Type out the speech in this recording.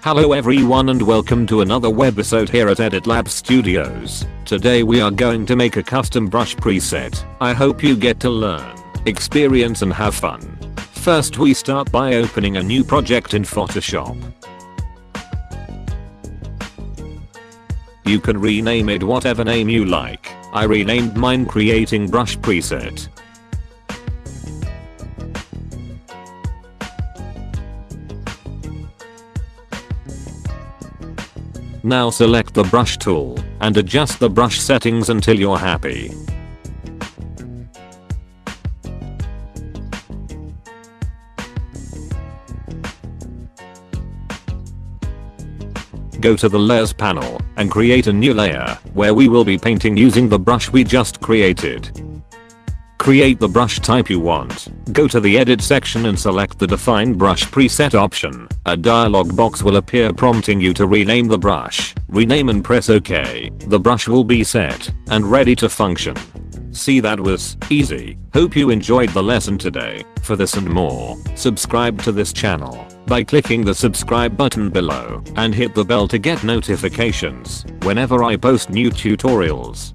Hello everyone and welcome to another webisode here at LABZ Studios. Today we are going to make a custom brush preset. I hope you get to learn, experience and have fun. First we start by opening a new project in Photoshop. You can rename it whatever name you like. I renamed mine Creating Brush Preset. Now select the brush tool and adjust the brush settings until you're happy. Go to the layers panel and create a new layer where we will be painting using the brush we just created. Create the brush type you want. Go to the edit section and select the define brush preset option. A dialog box will appear prompting you to rename the brush. Rename and press OK. The brush will be set and ready to function. See, that was easy. Hope you enjoyed the lesson today. For this and more, subscribe to this channel by clicking the subscribe button below and hit the bell to get notifications whenever I post new tutorials.